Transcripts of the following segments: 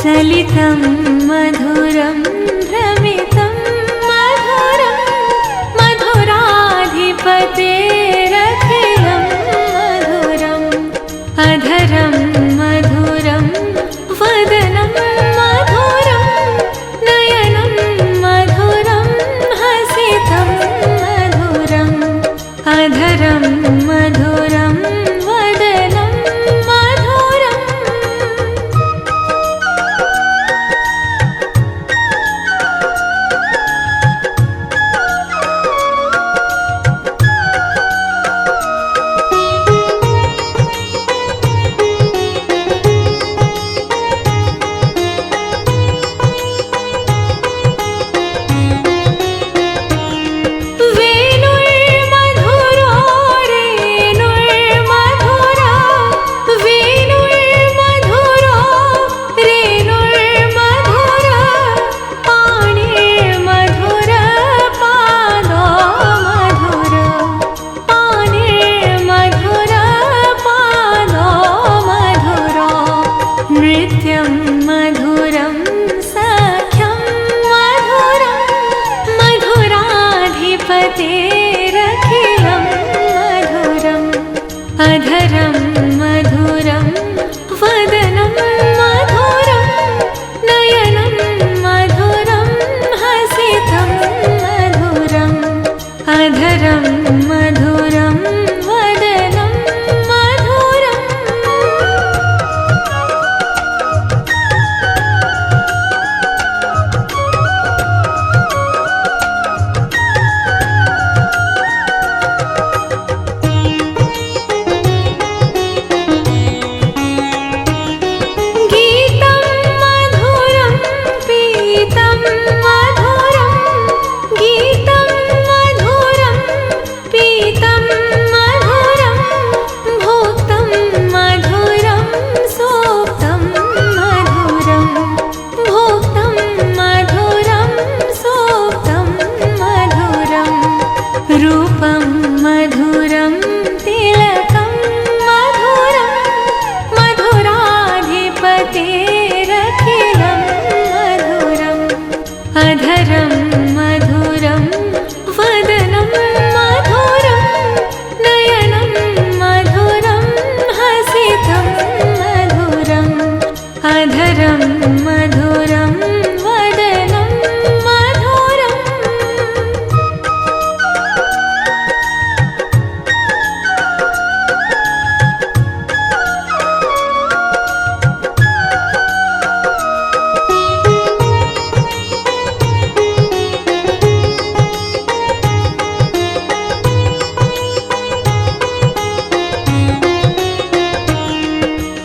चलितं मधुरं भ्रमितं मधुरं मधुराधिपतेरखिलं मधुरम् अधरं मधुरं वदनं मधुरं नयनं मधुरं हसितं मधुरम् अधरं मधुरं वदनं मधुरम् नृत्यं मधुरं सख्यं मधुरं मधुराधिपतेरखिलं मधुरम् अधरं मधुरं वदनं मधुरं नयनं मधुरं हसितं मधुरम् अधरं मधुरं वदनं मधुरम् गीतं मधुरं पीतं मधुरं गीतं मधुरं पीतं मधुरं भोक्तं मधुरं सोक्तं मधुरं भोक्तं मधुरं सोक्तं मधुरं रूपं मधुरं तिलकं मधुरं मधुराधिपतेरखिलं मधुरम् अधरं मधुरं वदनं मधुरं नयनं मधुरं हसितं मधुरम् अधरं मधुरं वदनं मधुरम्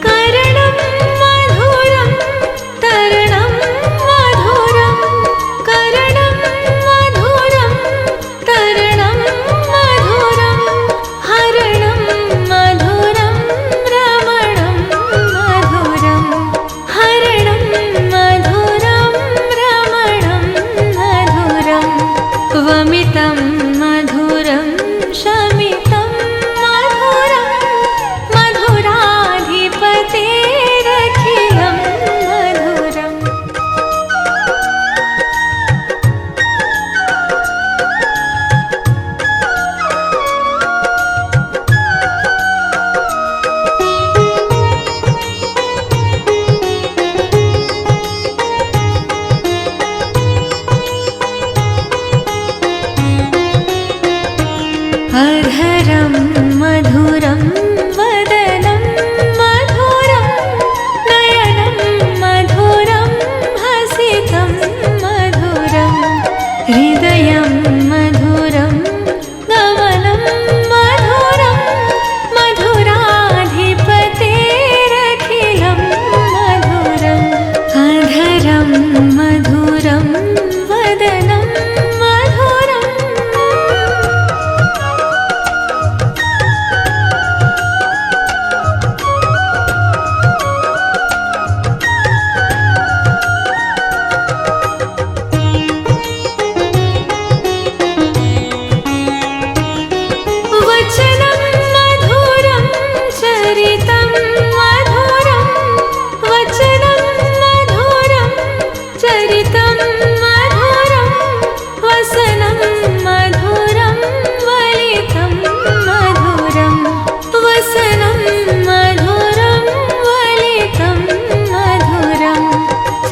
करणं मधुरं तरणं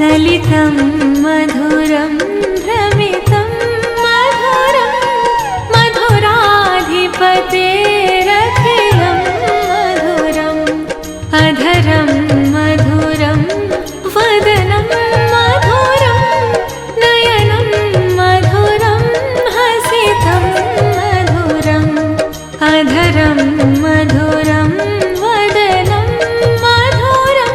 सलितं मधुरं भ्रमितं मधुरं मधुराधिपतेरखिलं मधुरम् अधरं मधुरं वदनं मधुरं नयनं मधुरं हसितं मधुरम् अधरं मधुरं वदनं मधुरम्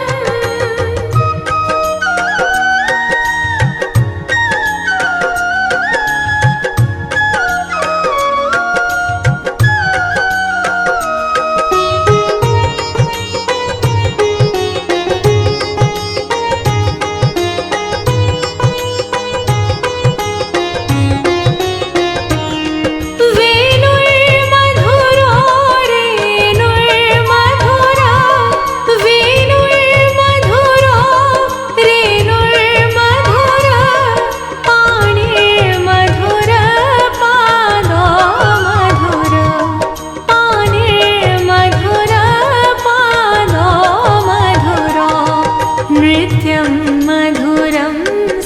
नृत्यं मधुरं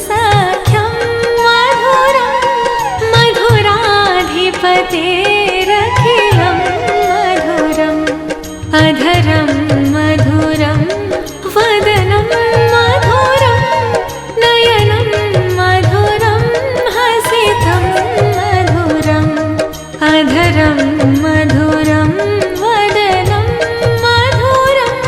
सख्यं मधुरं मधुराधिपतेरखिलं मधुरम् अधरं मधुरं वदनं मधुरं नयनं मधुरं हसितं मधुरम् अधरं मधुरं वदनं मधुरम्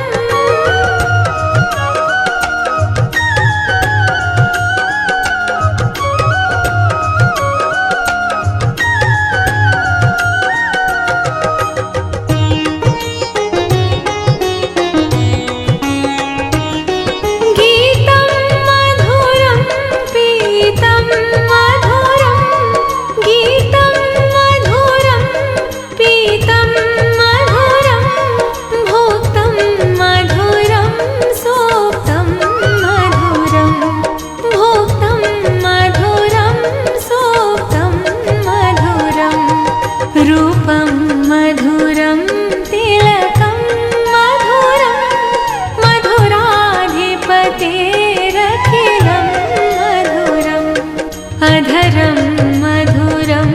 गीतं मधुरं पीतं मधुरं गीतं मधुरं पीतं मधुरं भोक्तं मधुरं सोक्तं मधुरं भोक्तं मधुरं सोक्तं मधुरं रूपं मधुरं तिलकं मधुरं मधुराधिपतेरखिलं मधुरम् अधरं मधुरं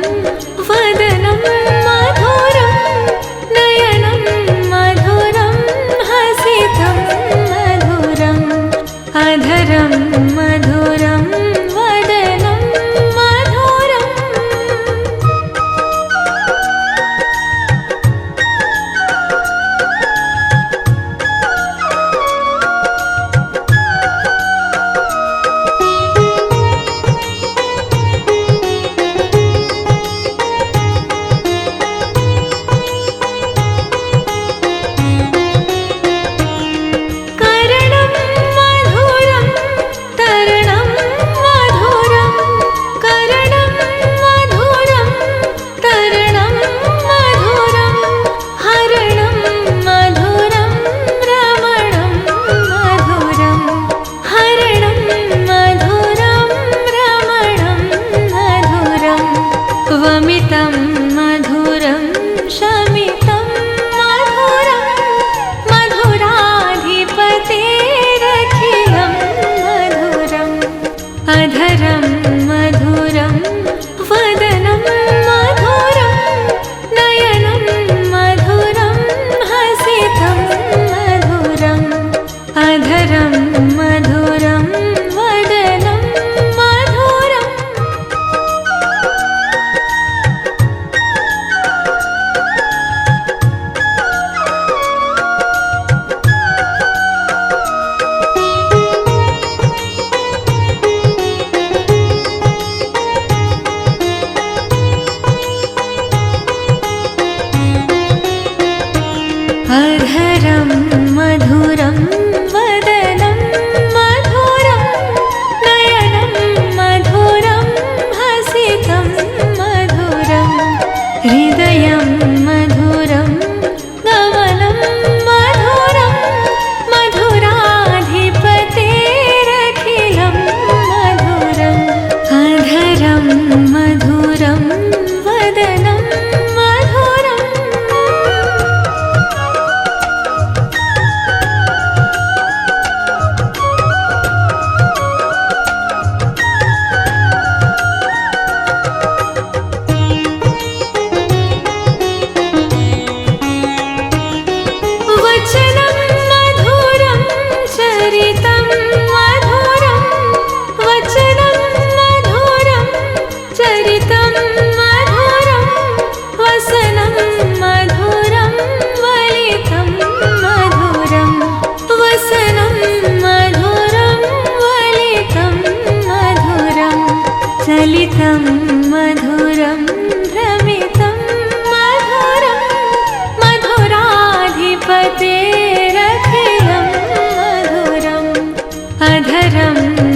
वदनं मधुरं नयनं मधुरं हसितं मधुरम् अधरं मधुरं वदनं मधुरम् करणं मधुरं तरणं मधुरं करणं मधुरं तरणं मधुरं हरणं मधुरं रमणं मधुरं हरणं मधुरं रमणं मधुरं वमितं मधुरं शमितं मधुरं मधुराधिपतेरखिलं मधुरम् अधरं मधुरं वदनं मधुरं नयनं मधुरं हसितं मधुरम् अधरं मधुरं वदनं मधुरम्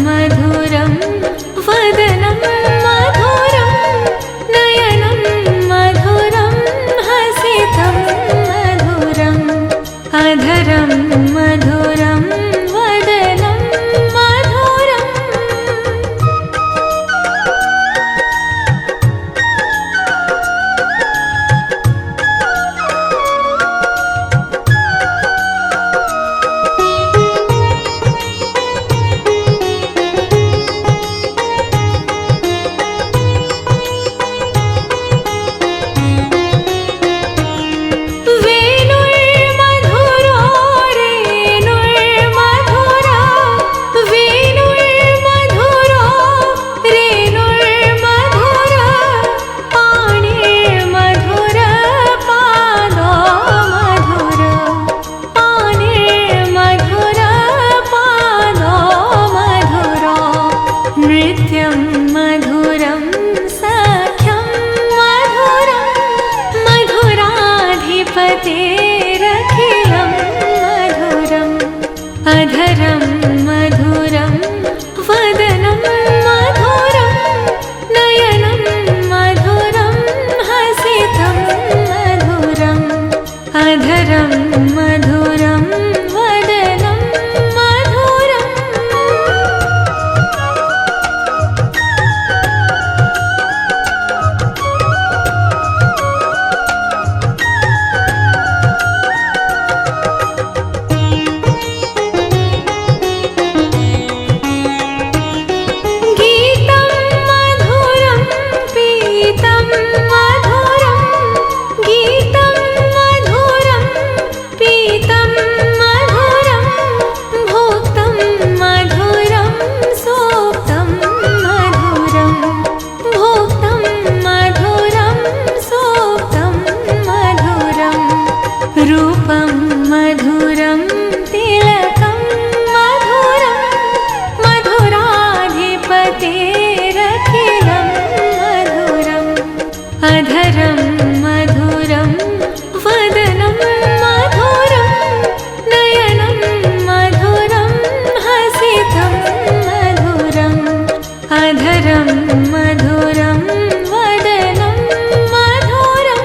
मधुरं वदनं मधुरं नयनं मधुरं हसितं मधुरम् अधरं मधुरं वदनं मधुरम् वेणुर्मधुरो रेणुर्मधुरा वेणुर्मधुरो रेणुर्मधुरा पाणिर्मधुर पादो मधुर पाणिर्मधुर पादो मधुरो नृत्यं मधुरं सख्यं मधुरं मधुराधिपतेरखिलं मधुरम् अधरं मधुरं वदनं मधुरं नयनं मधुरं हसितं मधुरम् अधरं मधुरं वदनं मधुरम् गीतं मधुरं पीतं मधुरं गीतं मधुरं पीतं मधुरं भोक्तं मधुरं सोक्तं मधुरं भोक्तं मधुरं सोक्तं मधुरं रूपं मधुरं तिलकं मधुरं मधुराधिपतेरखिलं मधुरम् अधरं मधुरं वदनं मधुरं नयनं मधुरं हसितं मधुरम् अधरं मधुरं वदनं मधुरम्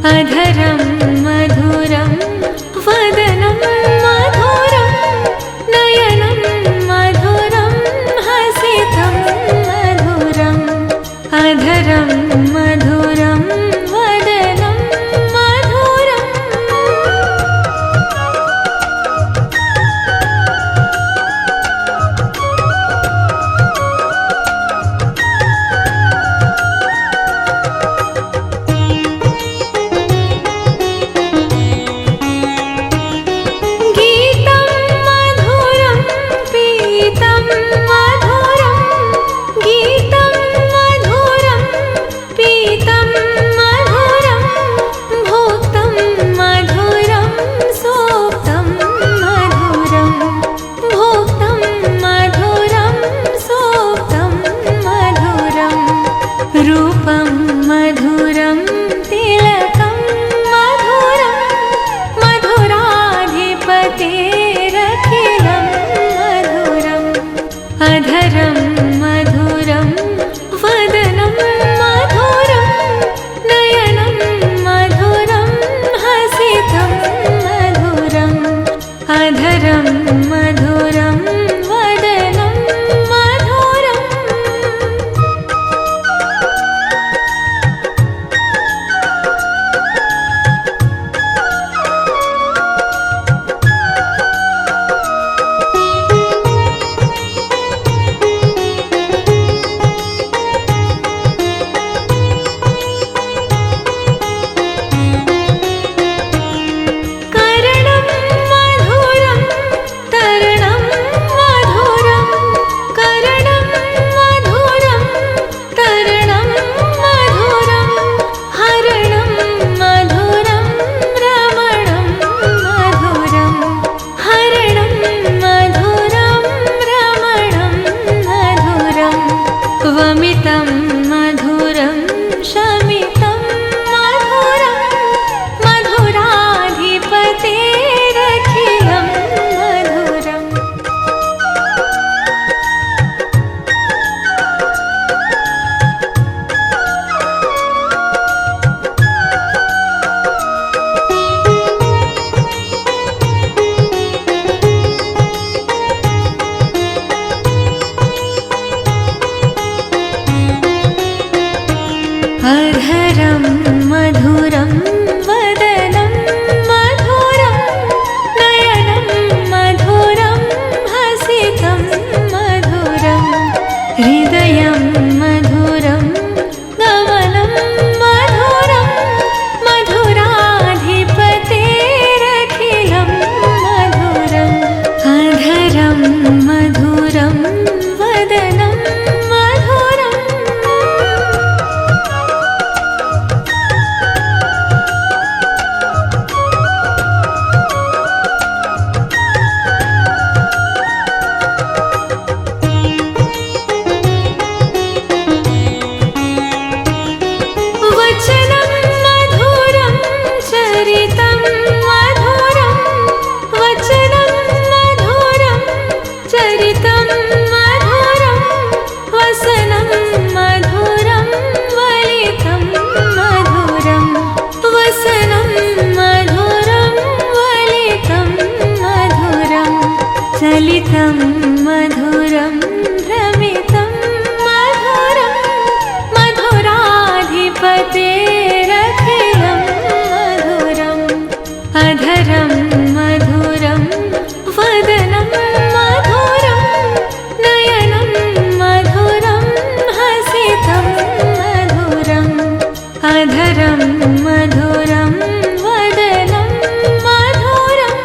अधरं मधुरं वदनं मधुरं नयनं मधुरं हसितं मधुरम् अधरं मधुरं वदनं मधुरम् गीतं मधुरं पीतं मधुरं गीतं मधुरं पीतं मधुरं भोक्तं मधुरं सोक्तं मधुरं भोक्तं मधुरं सोक्तं मधुरं रूपं मधुरं तिलकं मधुरं मधुराधिपतेरखिलं मधुरम् अधरं मधुरं वदनं मधुरं नयनं मधुरं हसितं मधुरम् अधरं मधुरं वदनं मधुरम् करणं मधुरं तरणं मधुरं करणं मधुरं तरणं मधुरं हरणं मधुरं रमणं मधुरं हरणं मधुरं रमणं मधुरं वमितं मधुरं शमितं मधुरं मधुराधिपतेरखिलं मधुरम् अधरं मधुरं वदनं मधुरं नयनं मधुरं हसितं मधुरं हृदयं मधुरं गमनं मधुरं मधुराधिपतेरखिलं मधुरम् अधरं मधुरं वदनं मधुरम् वचनं मधुरं चरितं मधुरं वचनं मधुरं चरितं मधुरं वसनं मधुरं वलितं मधुरं वसनं मधुरं वलितं मधुरं चलितं मधुरं भ्रमितं मधुरं मधुराधिपतेरखिलं मधुरम् अधरं मधुरं वदनं मधुरं नयनं मधुरं हसितं मधुरम् अधरं मधुरं वदनं मधुरम्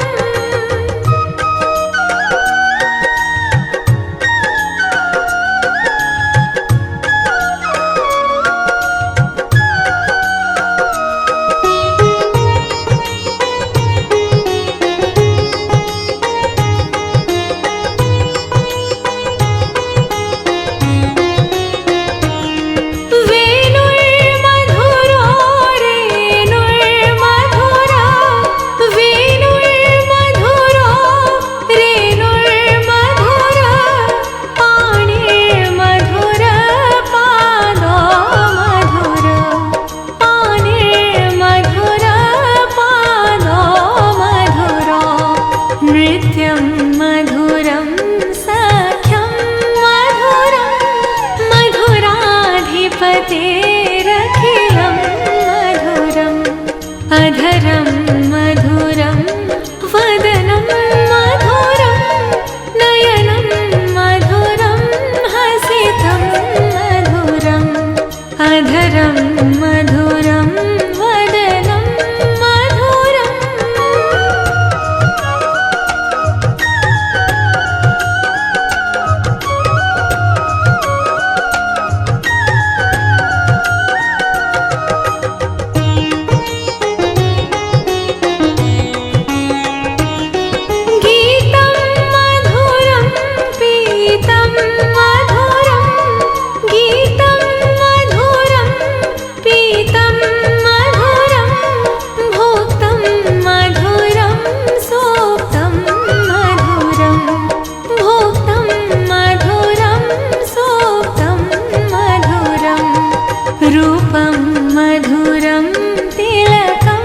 अधरं मधुरं वदनं मधुरं नयनं मधुरं हसितं मधुरम् अधरं मधुरं वदनं मधुरम् गीतं मधुरं पीतं मधुरं गीतं मधुरं पीतं मधुरं भोक्तं मधुरं सोक्तं मधुरं भोक्तं मधुरं सोक्तं मधुरं रूपं मधुरं तिलकं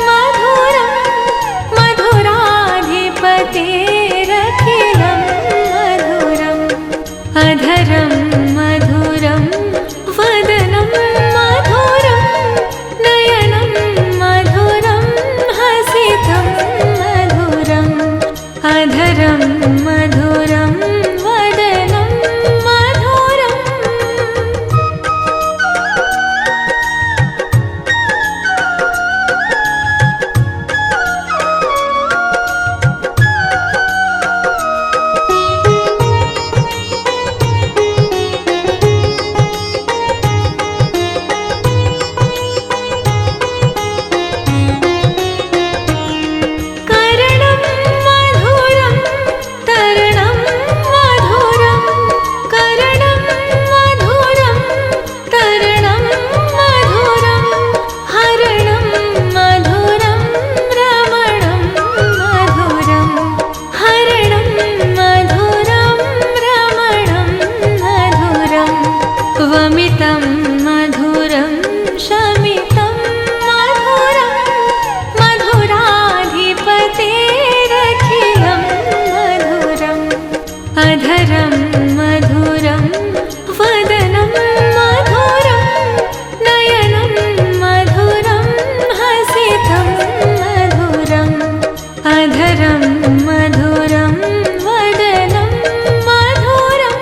मधुरं मधुराधिपतेरखिलं मधुरम् अधरं मधुरं वदनं मधुरं नयनं मधुरं हसितं मधुरम् अधरं मधुरं वदनं मधुरम् करणं मधुरं तरणं मधुरं करणं मधुरं तरणं मधुरं हरणं मधुरं रमणं मधुरं हरणं मधुरं रमणं मधुरं वमितं मधुरं शमितं मधुरं मधुराधिपतेरखिलं मधुरम् अधरं मधुरं वदनं मधुरं नयनं मधुरं हसितं मधुरम् अधरं मधुरं वदनं मधुरम्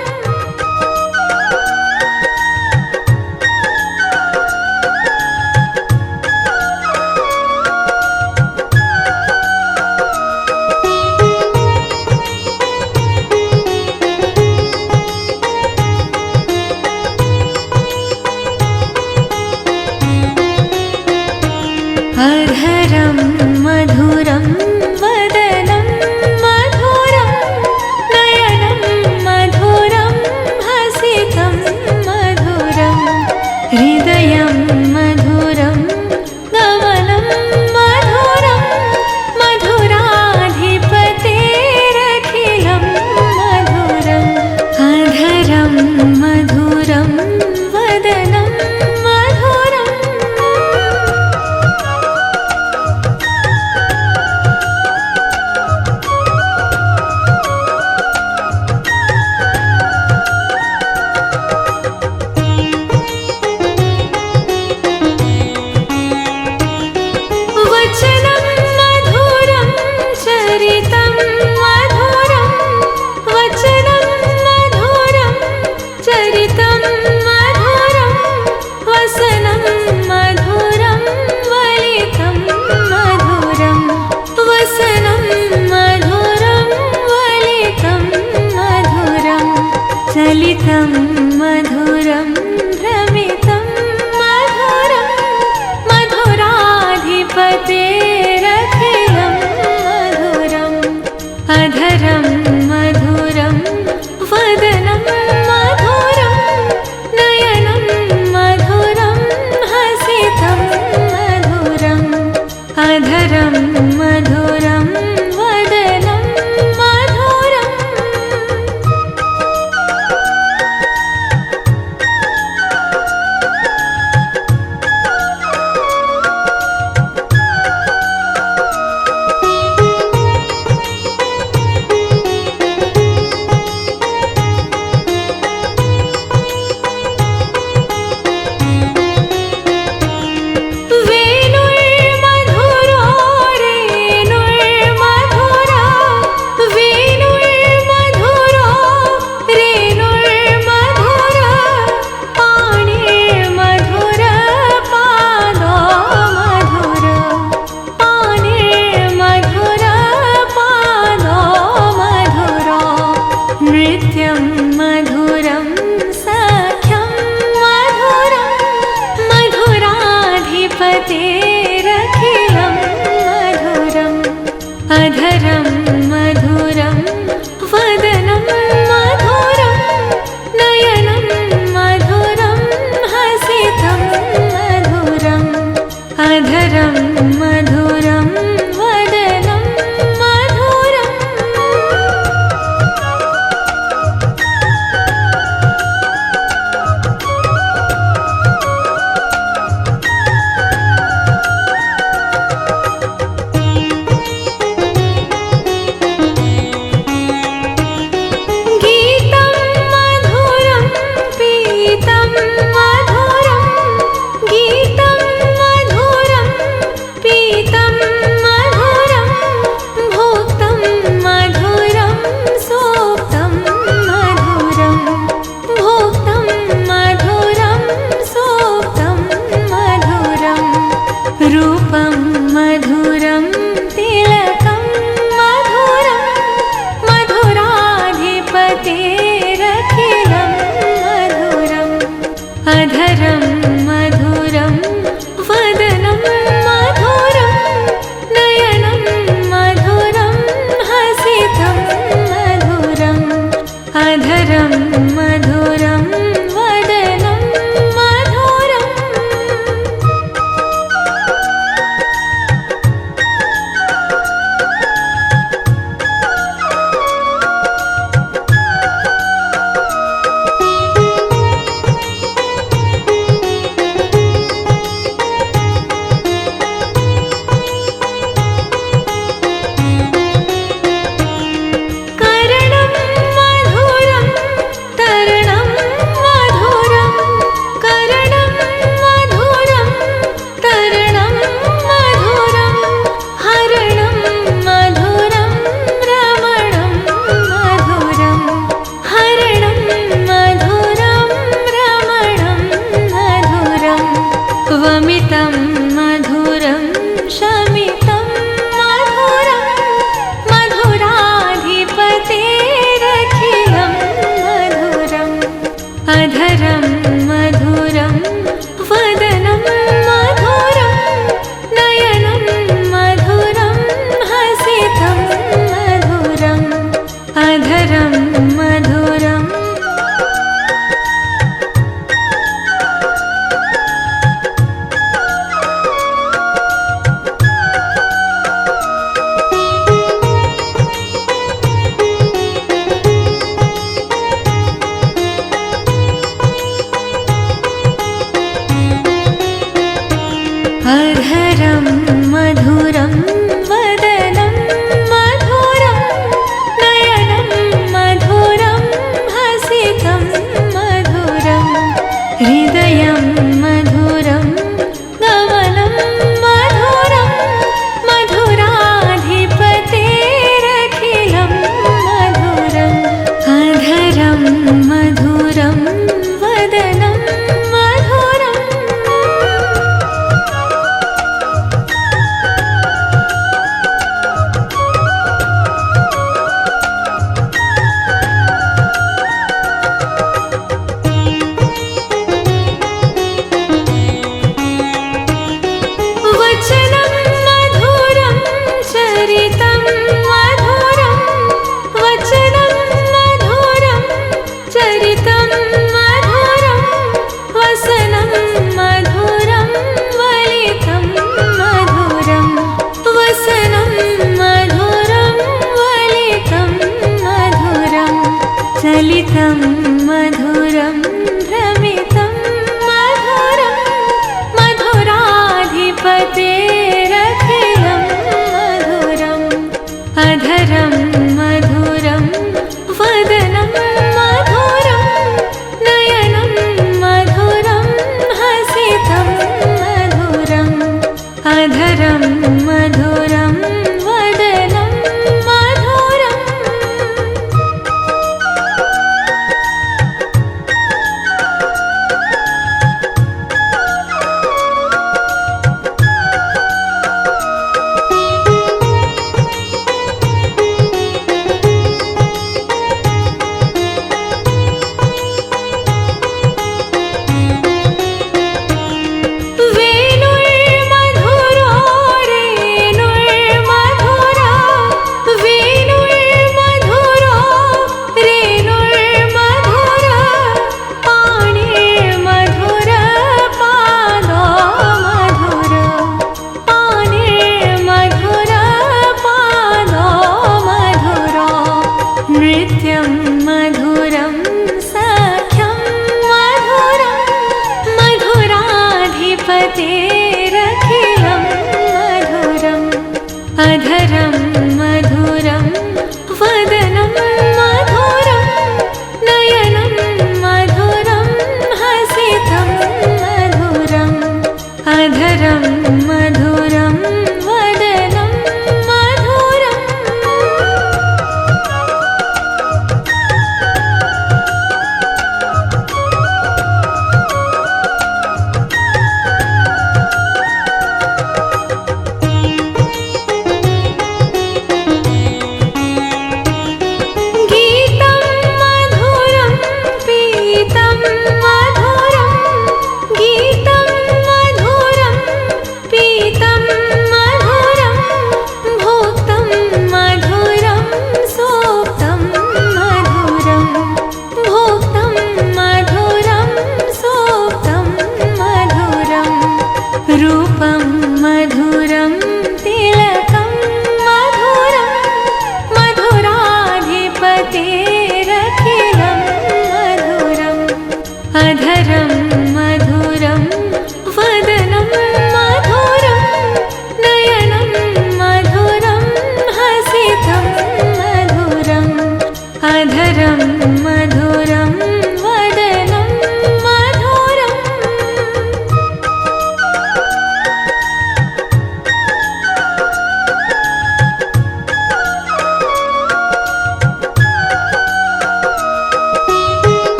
अधरं मधुरं वदनं मधुरं नयनं मधुरं हसितं मधुरम् हृदयं मधुरं गमनं मधुरं मधुराधिपतेरखिलं मधुरम् अधरं मधुरं वदनं मधुरम् वचनं मधुरं चरितं मधुरं वचनं मधुरं चरितं मधुरं वसनं मधुरं वलितं मधुरं वसनं मधुरं वलितं मधुरं चलितं मधुरं भ्रमितं मधुरं मधुराधिपतेरखिलं मधुरम् अधरं मधुरं वदनं मधुरं नयनं मधुरं हसितं मधुरम् अधरं मधुरं वदनं मधुरम् वसनं मधुरं वलितं मधुरं चलितं मधुरं भ्रमितं मधुरं मधुराधिपतेरखिलं मधुरम् अधरं मधुरं वदनं मधुरं नयनं मधुरं हसितं मधुरम् अधरं मधुरं वदनं मधुरम् वेणुर्मधुरो रेणुर्मधुरा वेणुर्मधुरो रेणुर्मधुरा पाणिर्मधुर पादो मधुर पाणिर्मधुर पादो मधुरो नृत्यं मधुरं सख्यं मधुरं मधुराधिपतेरखिलं मधुरम् अधरं मधुरं वदनं मधुरं नयनं मधुरं हसितं मधुरम् अधरं मधुरं वदनं मधुरम्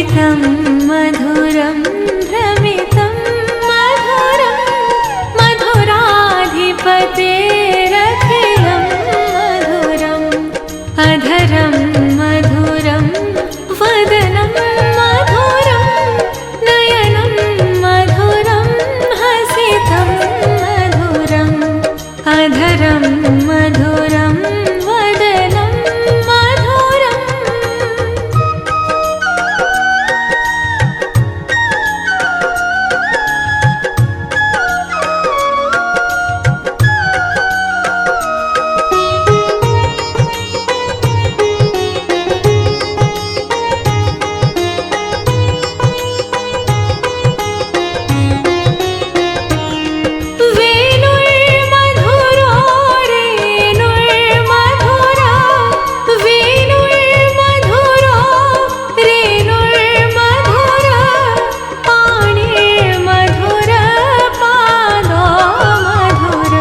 भ्रमितं मधुरं भ्रमितं मधुरं मधुराधिपतेरखिलं मधुरम् अधरं मधुरं वदनं मधुरं नयनं मधुरं हसितं मधुरम् अधरं मधुरं वदनं मधुरम् वेणुर्मधुरो रेणुर्मधुरा वेणुर्मधुरो रेणुर्मधुरा पाणिर्मधुर पादो मधुर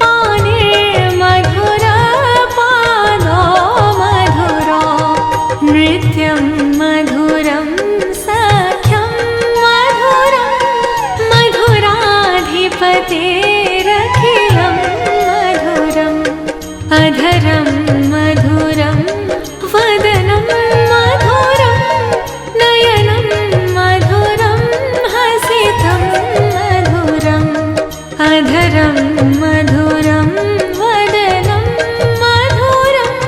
पाणिर्मधुर पादो मधुरो नृत्यं मधुरं सख्यं मधुरं मधुराधिपतेरखिलं मधुरम् अधरं मधुरं वदनं मधुरं नयनं मधुरं हसितं मधुरम् अधरं मधुरं वदनं मधुरम्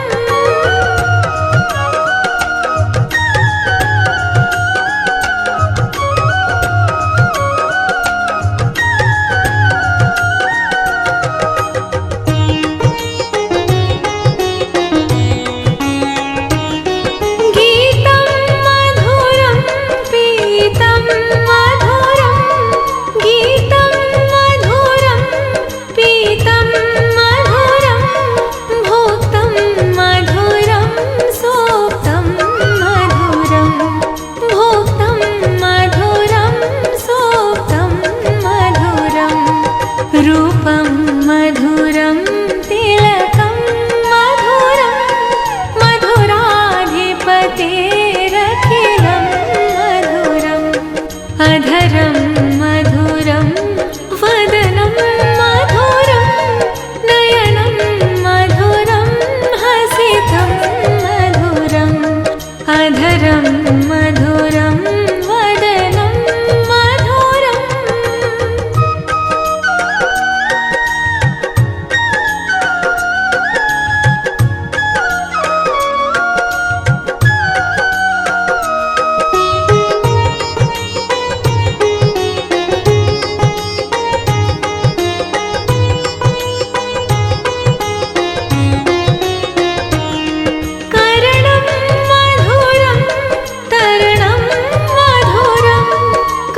गीतं मधुरं पीतं मधुरं गीतं मधुरं पीतं मधुरं भोक्तं मधुरं सोक्तं मधुरं भोक्तं मधुरं सोक्तं मधुरं रूपं मधुरं तिलकं मधुरं मधुराधिपतेरखिलं मधुरम् अधरं मधुरं वदनं मधुरं नयनं मधुरं हसितं मधुरम् अधरं मधुरं वदनं मधुरम् करणं मधुरं तरणं मधुरं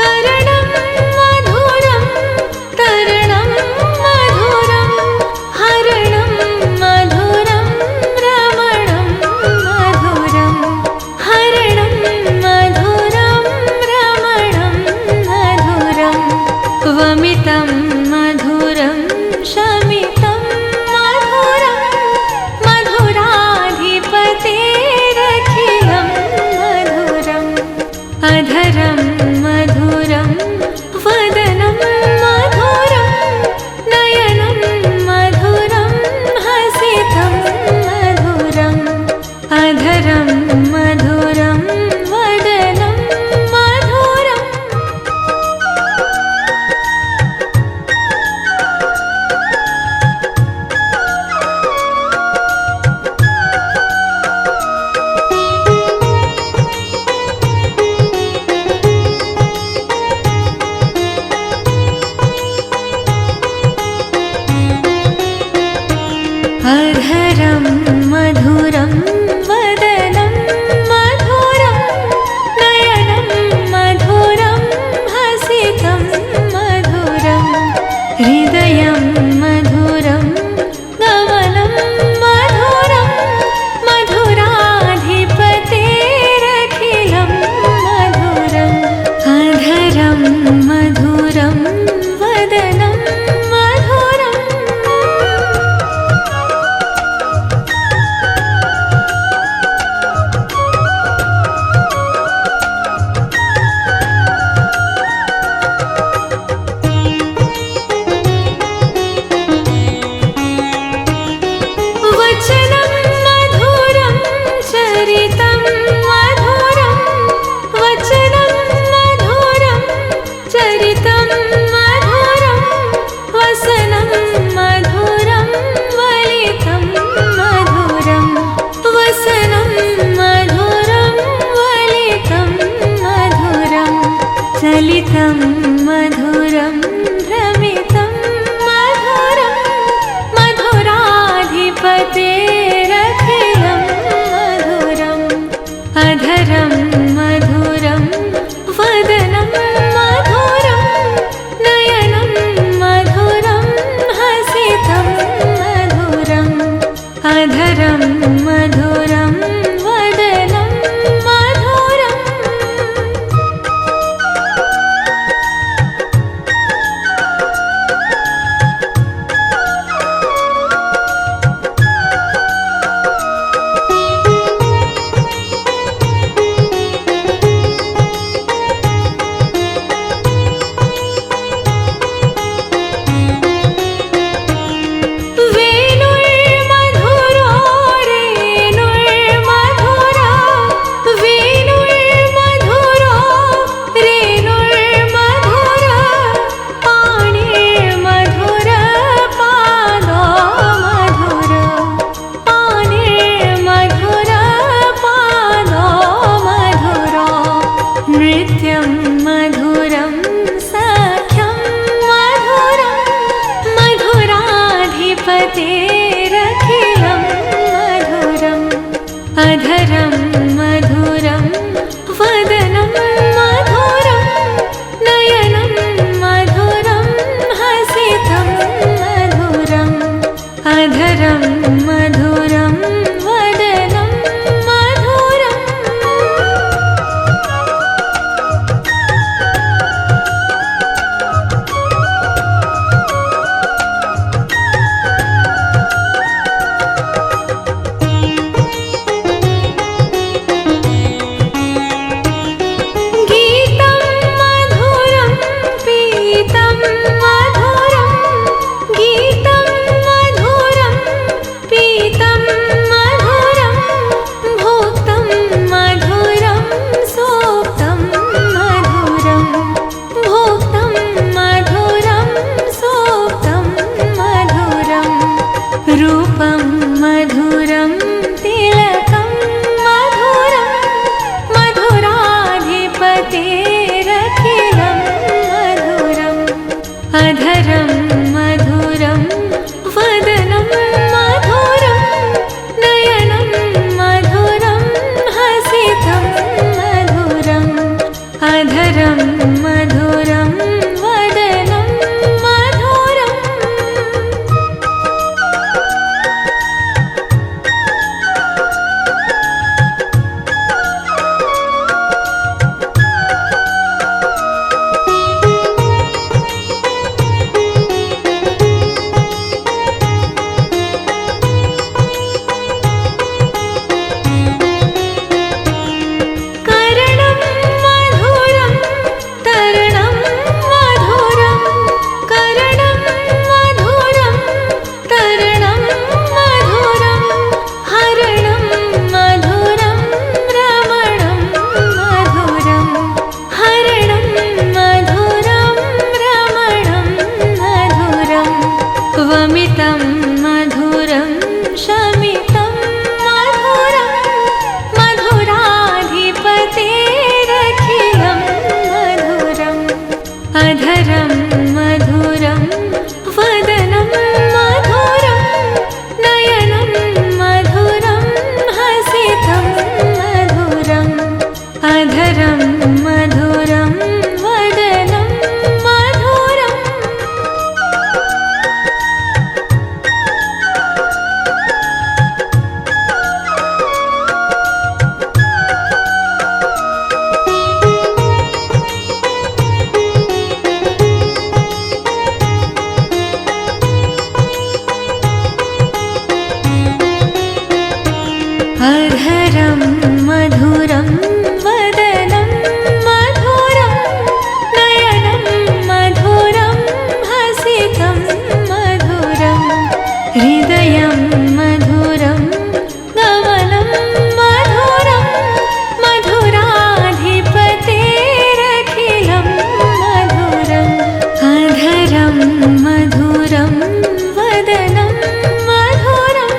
करणं मधुरं तरणं मधुरं हरणं मधुरं रमणं मधुरं हरणं मधुरं रमणं मधुरं वमितं मधुरं शमितं मधुरं मधुराधिपतेरखिलं मधुरम् अधरं मधुरं वदनं मधुरं नयनं मधुरं हसितं मधुरम् अधरं मधुरं वदनं मधुरम् अधरं मधुरं वदनं मधुरं नयनं मधुरं हसितं मधुरं हृदयं मधुरं गमनं मधुरं मधुराधिपतेरखिलं मधुरम् अधरं मधुरं वदनं मधुरम् मधुराधिपतेरखिलं मधुरम् अधरं मधुरं वदनं मधुरं नयनं मधुरं हसितं मधुरम् अधरं मधुरं वदनं मधुरम् वेणुर्मधुरो रेणुर्मधुरा वेणुर्मधुरो रेणुर्मधुरा पाणिर्मधुर पादो मधुर पाणिर्मधुर पादो मधुरो नृत्यं मधुरं सख्यं मधुरं मधुराधिपतेरखिलं मधुरम् अधरं मधुरं वदनं मधुरं नयनं मधुरं हसितं मधुरम् अधरं मधुरं वदनं मधुरम् गीतं मधुरं पीतं मधुरं गीतं मधुरं पीतं मधुरं भोक्तं मधुरं सोक्तं मधुरं भोक्तं मधुरं सोक्तं मधुरं रूपं मधुरं तिलकं मधुरं मधुराधिपतेरखिलं मधुरम् अधरं मधुरं वदनं मधुरं नयनं मधुरं हसितं मधुरम् अधरं मधुरं वदनं मधुरम् करणं मधुरं तरणं मधुरं करणं मधुरं तरणं मधुरं हरणं मधुरं रमणं मधुरं हरणं मधुरं रमणं मधुरं वमितं मधुरं शमितं मधुरं मधुराधिपतेरखिलं मधुरम् अधरं मधुरं वदनं मधुरं नयनं मधुरं हसितं मधुरम् अधरं मधुरं वदनं मधुरम् अधरं मधुरं वदनं मधुरं नयनं मधुरं हसितं मधुरं हृदयं मधुरं गमनं मधुरं मधुराधिपतेरखिलं मधुरम् अधरं मधुरं वदनं मधुरम्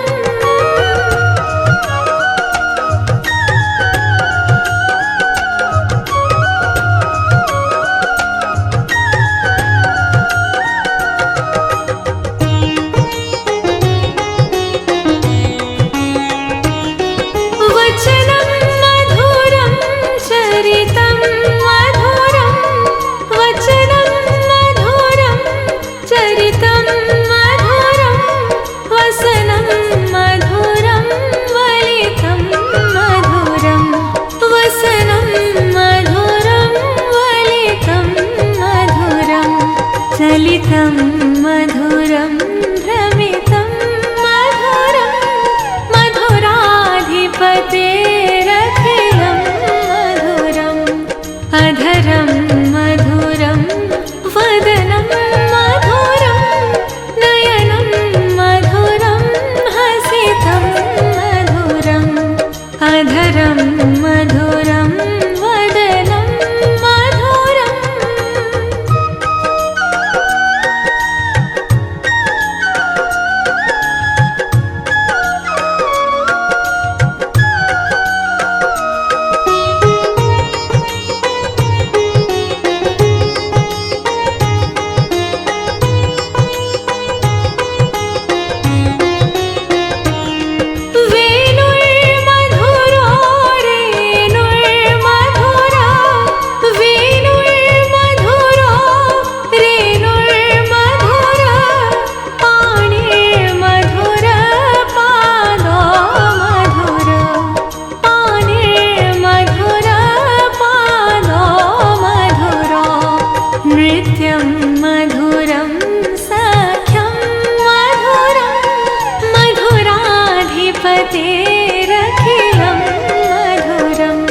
युवतेरखिलं मधुरम्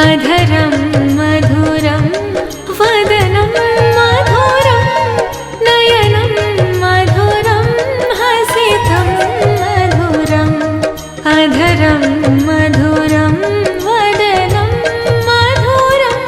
अधरं मधुरं वदनं मधुरं नयनं मधुरं हसितं मधुरम् अधरं मधुरं वदनं मधुरम्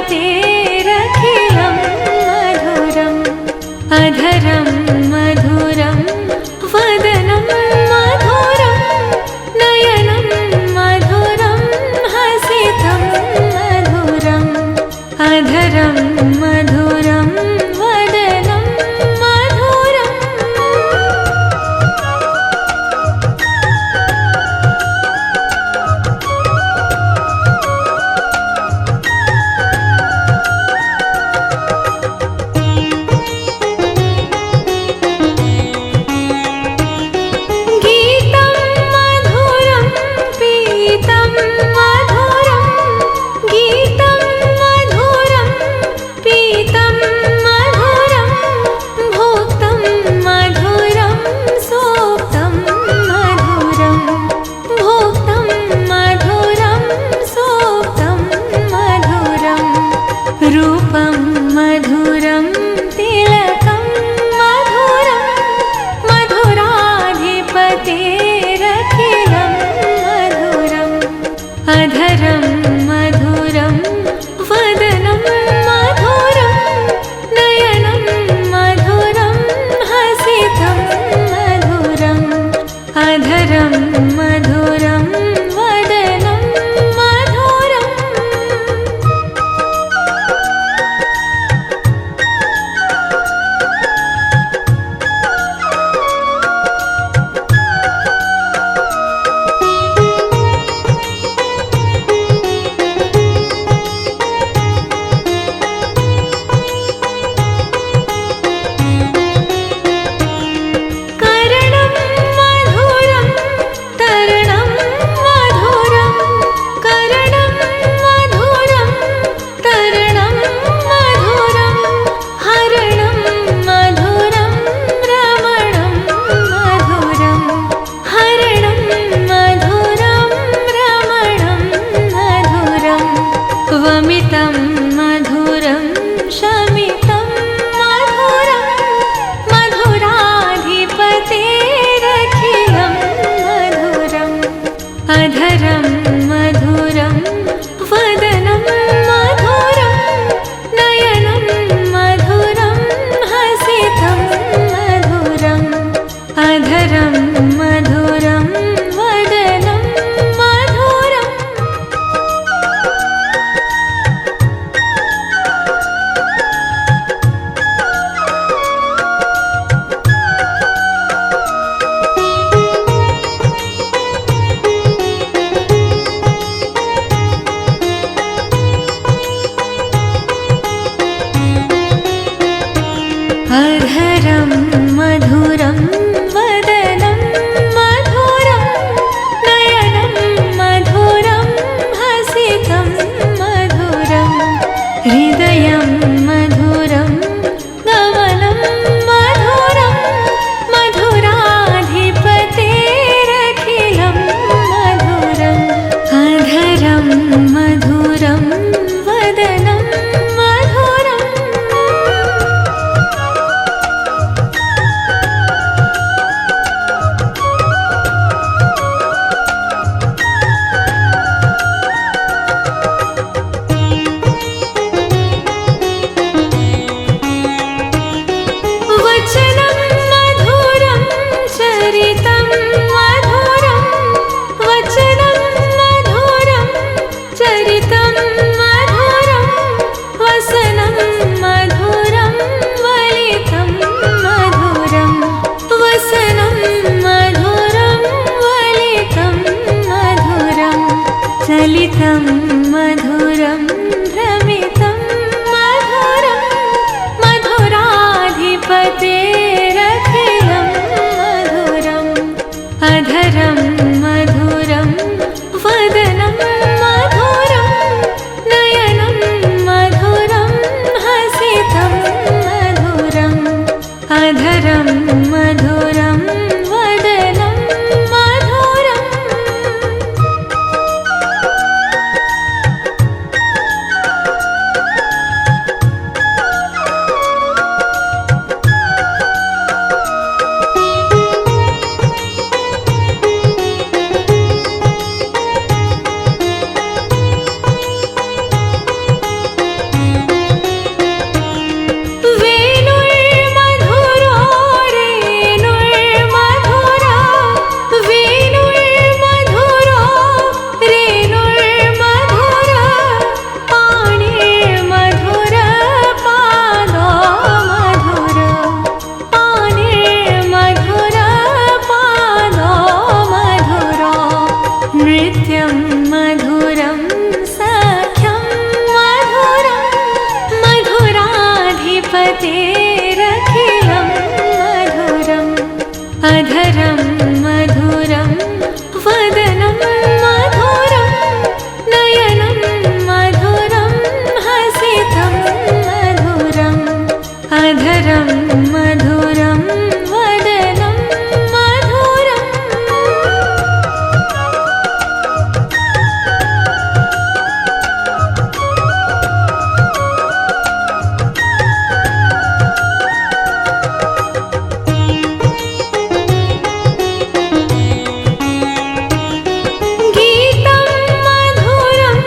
जगतेरखिलं मधुरम् अधरं मधुरं वदनं मधुरं नयनं मधुरं हसितं मधुरम् अधरं मधुरं वदनं मधुरम् अधरं मधुरं वदनं मधुरं नयनं मधुरं हसितं मधुरम् अधरं मधुरं वदनं मधुरम् गीतं मधुरं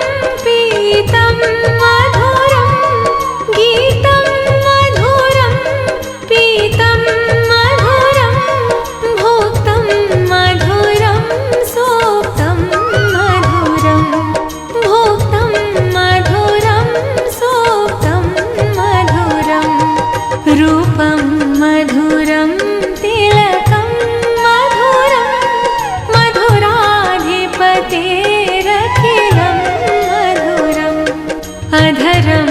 पीतं मधुरं गीतं मधुरं पीतं मधुरं भोक्तं मधुरं सोक्तं मधुरं भोक्तं मधुरं सोक्तं मधुरं रूपं मधुरं तिलकं मधुरं मधुराधिपतेरखिलं मधुरम् अधरं